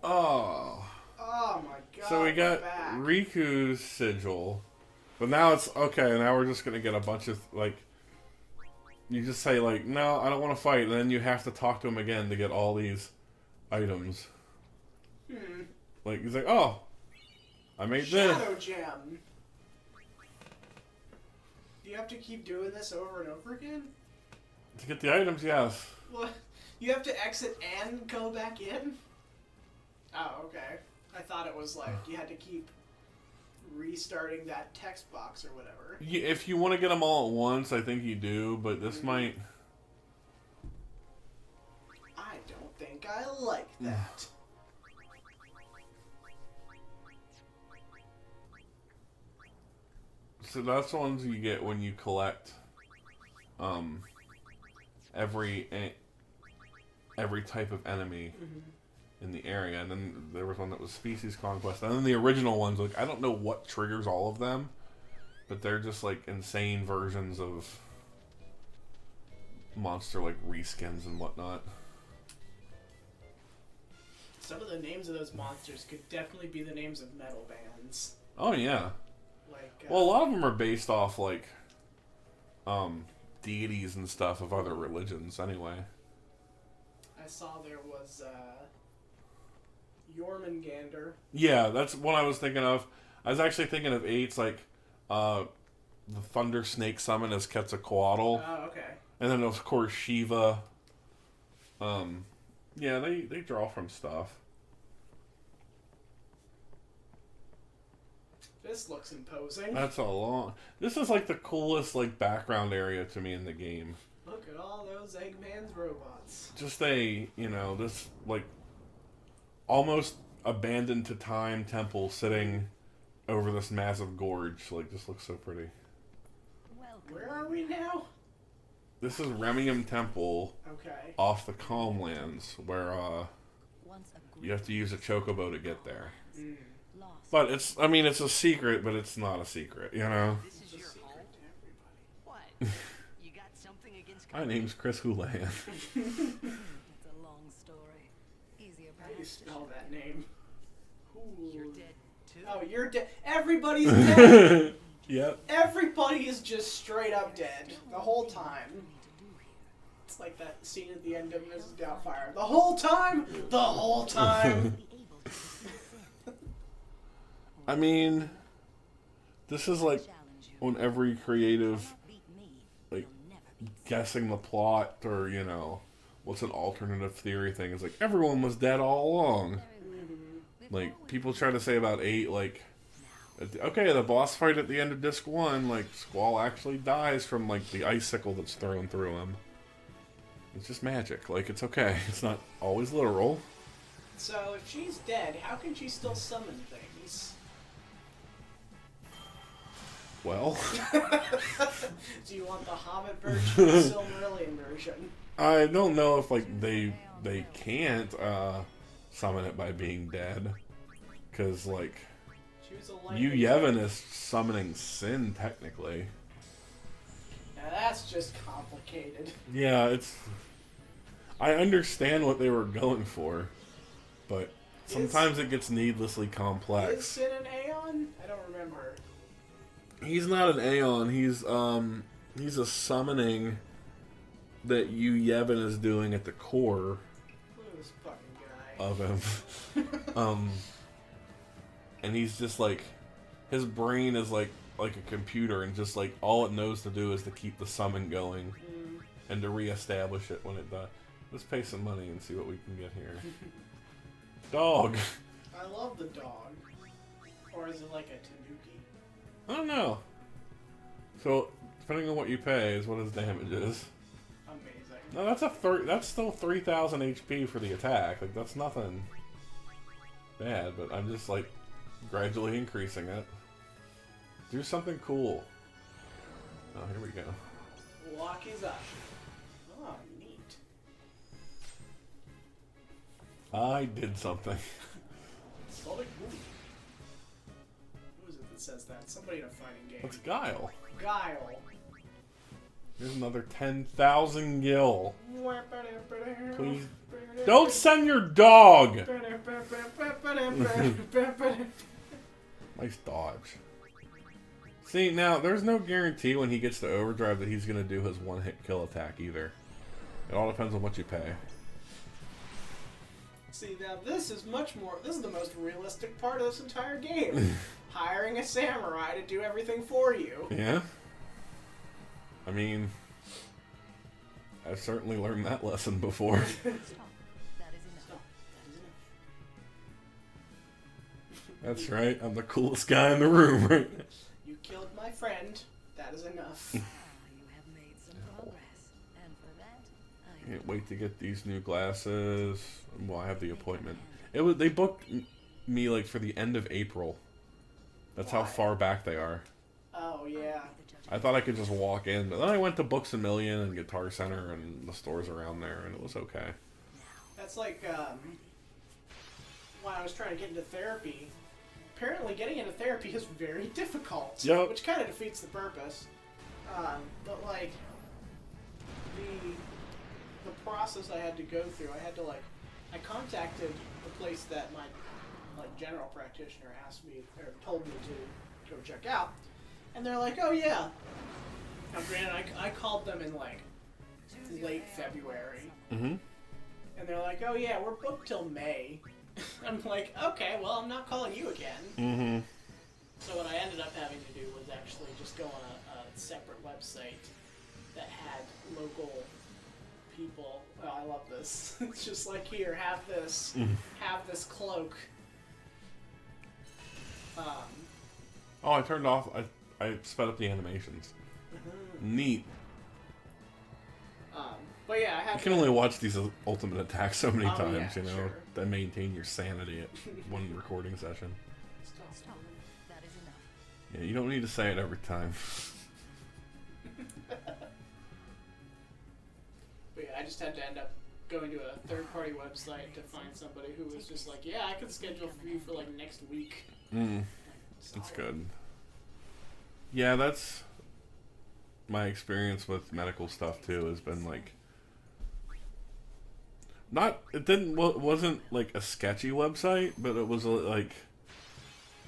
Oh. Oh my god. So we got back. Riku's sigil. But now it's okay, now we're just gonna get a bunch of like you just say like, no, I don't wanna fight, and then you have to talk to him again to get all these items. Like he's like, oh, I made this. Shadow Gem. Do you have to keep doing this over and over again? To get the items, yes. What? You have to exit and go back in? Oh, okay. I thought it was like you had to keep restarting that text box or whatever. If you want to get them all at once, I think you do, but this might... I don't think I like that. So that's the ones you get when you collect every type of enemy in the area. And then there was one that was Species Conquest. And then the original ones, like, I don't know what triggers all of them, but they're just like insane versions of monster like reskins and whatnot. Some of the names of those monsters could definitely be the names of metal bands. Oh yeah. Like Well, a lot of them are based off like deities and stuff of other religions anyway. I saw there was Jormungandr. Yeah, that's what I was thinking of. I was actually thinking of eights like the Thunder Snake summon as Quetzalcoatl. Oh, okay. And then of course Shiva. Yeah, they draw from stuff. This looks imposing. That's a long. This is like the coolest like background area to me in the game. Look at all those Eggman's robots. Just this like almost abandoned to time temple sitting over this massive gorge. Like, this looks so pretty. Where are we now? This is Remium Temple. Okay. Off the Calmlands, where you have to use a chocobo to get there. But it's a secret, but it's not a secret, you know? This is your home? What? You got something against My name's Chris Houlihan. It's a long story. Easier How do you perhaps to spell share. that name? You're dead too. Oh, you're dead. Everybody's dead. Yep. Everybody is just straight up dead the whole time. It's like that scene at the end of Mrs. Doubtfire. The whole time. The whole time. I mean, this is like on every creative, like, guessing the plot or, you know, what's an alternative theory thing. It's like, everyone was dead all along. Like, people try to say about 8, like, okay, the boss fight at the end of Disc 1, like, Squall actually dies from, like, the icicle that's thrown through him. It's just magic. Like, it's okay. It's not always literal. So, if she's dead, how can she still summon things? Well, Do you want the Hobbit version or the Silmarillion version? I don't know if, like, they can't summon it by being dead. Because, like, Choose a lightning Yevon is summoning Sin, technically. Now that's just complicated. Yeah, it's... I understand what they were going for, but sometimes it gets needlessly Is complex. Sin an Aeon? I don't remember. He's not an Aeon, he's a summoning that Yevon is doing at the core Look at this fucking guy. of him. And he's just like, his brain is like a computer, and just like all it knows to do is to keep the summon going and to reestablish it when it does. Let's pay some money and see what we can get here. Dog. I love the dog. Or is it like a tanuki? I don't know. So depending on what you pay is what his damage is. Amazing. No, that's still 3,000 HP for the attack. Like, that's nothing bad, but I'm just like gradually increasing it. Do something cool. Oh, here we go. Wakizashi. Oh, neat. I did something. Sonic Boom. Who is it that says that? Somebody in a fighting game. It's Guile. Guile. Here's another 10,000 gil. Please. Don't send your dog! Nice dodge. See, now, there's no guarantee when he gets to overdrive that he's going to do his one-hit kill attack either. It all depends on what you pay. See, now this is much more. This is the most realistic part of this entire game. Hiring a samurai to do everything for you. Yeah? I mean, I've certainly learned that lesson before. Stop. That is enough. That's right, I'm the coolest guy in the room, right? You killed my friend. That is enough. Ah, you have made some progress. And for that, I Can't wait to get these new glasses. Well, I have the appointment. They booked me like for the end of April. That's how Why? far back they are. Oh yeah. I thought I could just walk in, but then I went to Books a Million and Guitar Center and the stores around there, and it was okay. That's like when I was trying to get into therapy. Apparently, getting into therapy is very difficult. Yep. Which kind of defeats the purpose. But like the process I had to go through, I contacted the place that my general practitioner asked me or told me to go check out, and they're like, "Oh yeah." Now, granted, I called them in like late February, Mm-hmm. and they're like, "Oh yeah, we're booked till May." I'm like, "Okay, well, I'm not calling you again." Mm-hmm. So what I ended up having to do was actually just go on a separate website that had local people. Oh, I love this. It's just like, here, have this cloak. Oh, I turned off. I sped up the animations. Neat. But yeah, I had You can only watch these ultimate attacks so many Oh, times, yeah, you know, sure. to maintain your sanity at one recording session. stop. That is enough. Yeah, you don't need to say it every time. But yeah, I just had to end up going to a third-party website to find somebody who was just like, yeah, I can schedule for you for like next week. That's good. Yeah, that's my experience with medical stuff too. Has been like, wasn't like a sketchy website, but it was like,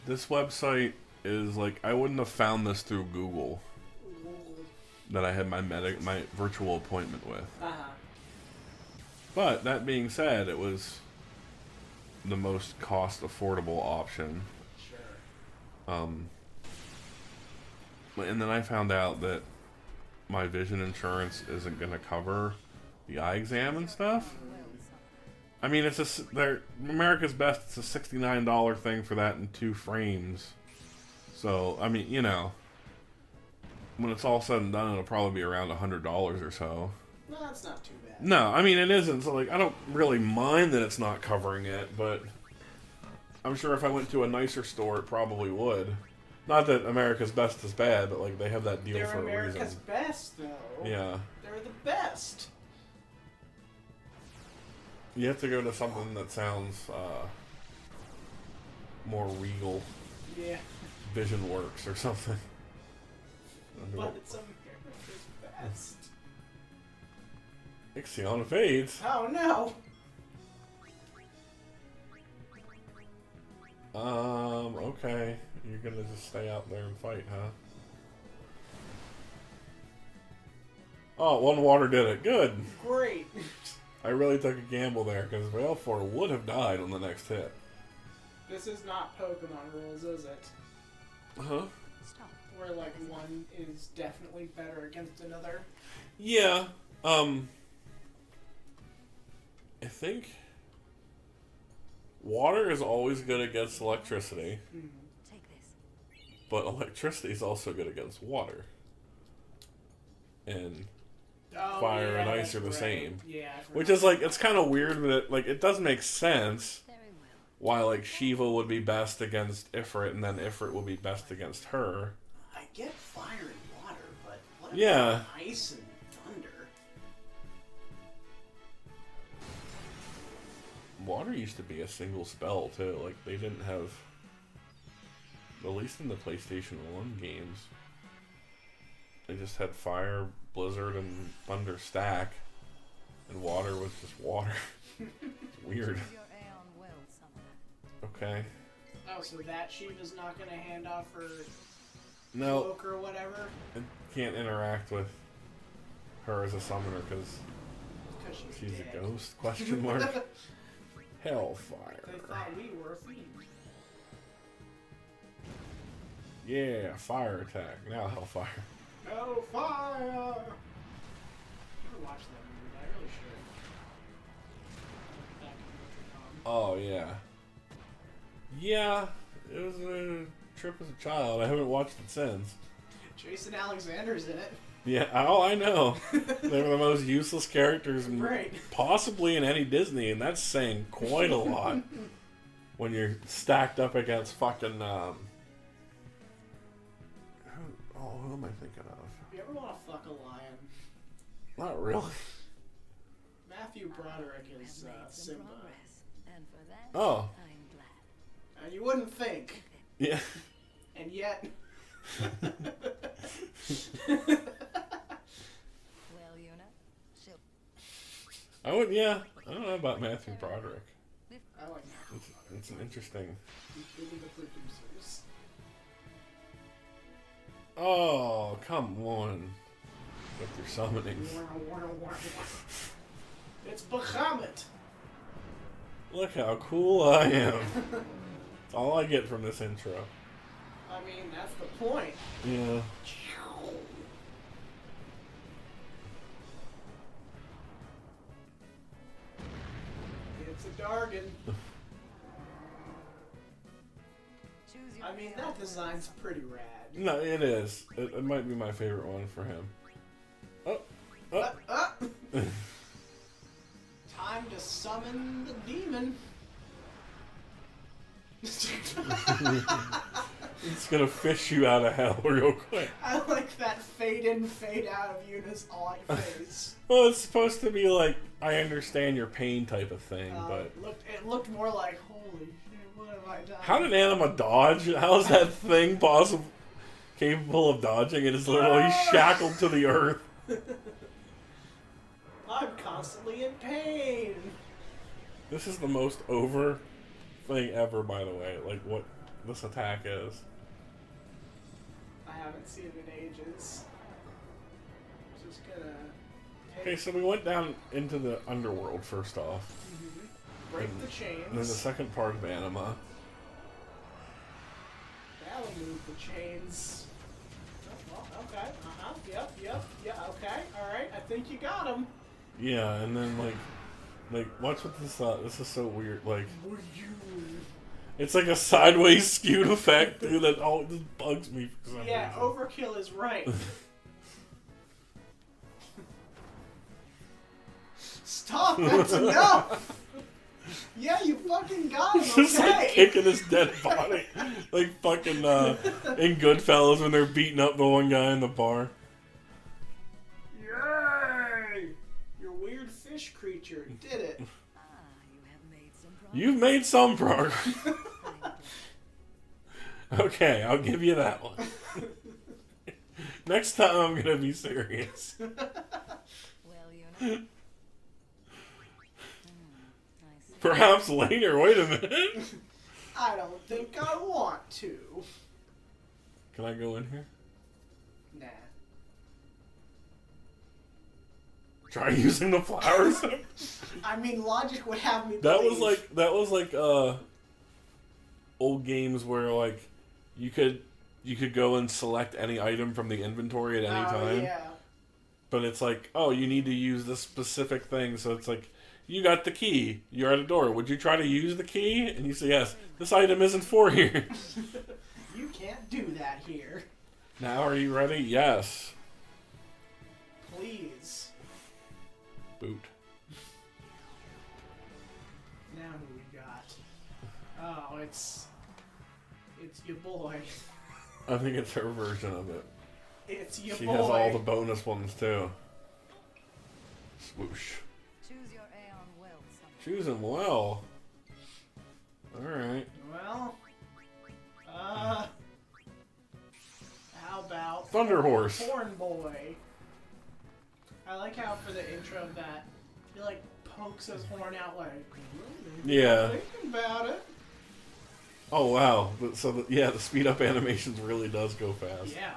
this website is like, I wouldn't have found this through Google that I had my virtual appointment with. But that being said, it was the most cost affordable option. Sure. And then I found out that my vision insurance isn't going to cover the eye exam and stuff. I mean, they're America's Best. It's a $69 thing for that in 2 frames. So I mean, you know, when it's all said and done, it'll probably be around $100 or so. No, that's not too bad. No, I mean it isn't. So like, I don't really mind that it's not covering it, but I'm sure if I went to a nicer store, it probably would. Not that America's Best is bad, but like they have that deal They're for a America's reason. best, though. Yeah, They're the best. you have to go to something that sounds more regal. Yeah. Vision Works or something. But it's America's best. Ixion fades. Oh no! Okay. You're gonna just stay out there and fight, huh? Oh, 1 water did it. Good. Great. I really took a gamble there, because Balfour would have died on the next hit. This is not Pokemon rules, is it? Huh? Stop. Where like one is definitely better against another. Yeah. I think water is always good against electricity, Take this. but electricity is also good against water. And Oh, fire and yeah, ice that's are the right. same. Yeah. I which forgot. is like, it's kind of weird, but it does make sense Very well. why like Shiva would be best against Ifrit, and then Ifrit would be best against her. I get fire and water, but what about Yeah. ice and thunder? Water used to be a single spell too. Like they didn't have, at least in the PlayStation 1 games, they just had fire, blizzard, and thunder stack, and water was just water. It's weird. Choose your Aeon well, Summoner. Okay. Oh, so that Shiva's not gonna hand off her No, cloak or whatever? I can't interact with her as a summoner because Because she's dead. a ghost? Question mark. Hellfire. They thought we were a fiend. Yeah, fire attack. Now Hellfire. Oh, fire! I never watched that movie, but I really should. Back in Oh, yeah. Yeah, it was a trip as a child. I haven't watched it since. Jason Alexander's in it. Yeah, oh, I know. They're the most useless characters Right. possibly in any Disney, and that's saying quite a lot when you're stacked up against fucking, who am I thinking of? You ever want to fuck a lion? Not really. Matthew Broderick You is have made some Simba. progress, and for that, Oh, I'm glad. And you wouldn't think. yeah. And yet... Well, Yuna, she'll I don't know about Matthew Broderick. I like It's an interesting... Maybe the producers. Oh, come on. With your summonings. It's Bahamut. Look how cool I am. That's all I get from this intro. I mean, that's the point. Yeah. It's a Dargan. choose your I mean, way that out. design's pretty rad. No, it is. It might be my favorite one for him. Oh. Oh. Time to summon the demon. It's gonna fish you out of hell real quick. I like that fade in, fade out of Yuna's odd face. Well, it's supposed to be like, I understand your pain type of thing, but... It looked more like, holy shit, what have I done? How did Anima dodge? How is that thing possible, capable of dodging? It is literally shackled to the earth. I'm constantly in pain. This is the most over thing ever, by the way. Like, what this attack is. I haven't seen it in ages. Just gonna Okay, take, so we went down into the underworld first off. break and- the chains. And then the second part of Anima. That'll move the chains. Oh, well, okay. Yep. Yeah. Okay. All right. I think you got him. Yeah, and then like watch what this this is so weird. Like, it's like a sideways skewed effect, dude, that all just bugs me for some Yeah. reason. Overkill is right. Stop. That's enough. Yeah, you fucking got him. Just like Okay. kicking his dead body, like fucking in Goodfellas when they're beating up the one guy in the bar. Yay! Your weird fish creature did it. Ah, you have made some progress. You've made some progress. I'm glad. Okay, I'll give you that one. Next time I'm gonna be serious. Well, Yuna. I see. Perhaps later. Wait a minute. I don't think I want to. Can I go in here? Nah. Try using the flowers. I mean, logic would have me That believe. was like old games where like you could go and select any item from the inventory at any time. Yeah. But it's like, oh, you need to use this specific thing, so it's like, you got the key, you're at a door. Would you try to use the key? And you say yes. This item isn't for here. You can't do that here. Now are you ready? Yes. Please. Boot. Now who we got? Oh, it's your boy. I think it's her version of it. It's your She boy. has all the bonus ones too. Swoosh. Choose your Aeon well, son. Choose him well. Alright. Well, how about Thunder Horse. Horn Boy? I like how for the intro of that, he like pokes his horn out like, Yeah. thinking about it. Oh wow! So the speed up animations really does go fast. Yeah.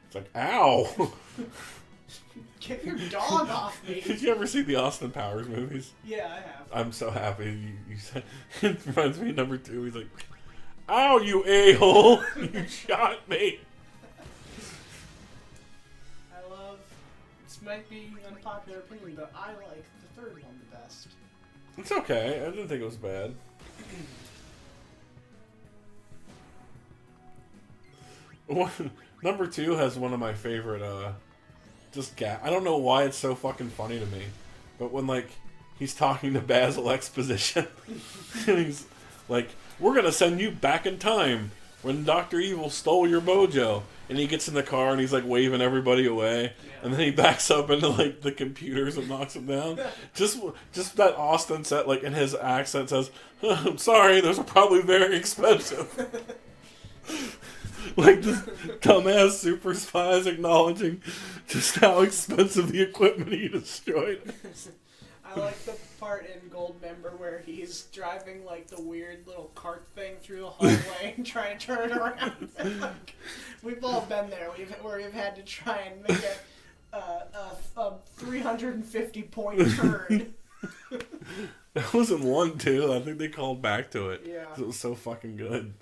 It's like, ow! Get your dog off me. Did you ever see the Austin Powers movies? Yeah, I have. I'm so happy you said. It reminds me of number 2. He's like, ow, you a-hole! You shot me! I love. This might be unpopular opinion, but I like the third one the best. It's okay. I didn't think it was bad. Number 2 has one of my favorite, I don't know why it's so fucking funny to me, but when, like, he's talking to Basil Exposition, and he's like, we're gonna send you back in time when Dr. Evil stole your mojo, and he gets in the car and he's, like, waving everybody away, and then he backs up into, like, the computers and knocks them down. Just that Austin set, like, in his accent says, I'm sorry, those are probably very expensive. Like, this dumbass super spy is acknowledging just how expensive the equipment he destroyed. I like the part in Goldmember where he's driving like the weird little cart thing through the hallway and trying to turn it around. Like, we've all been there. Where we've had to try and make a 350 point turn. That wasn't 1, 2. I think they called back to it. Yeah. It was so fucking good.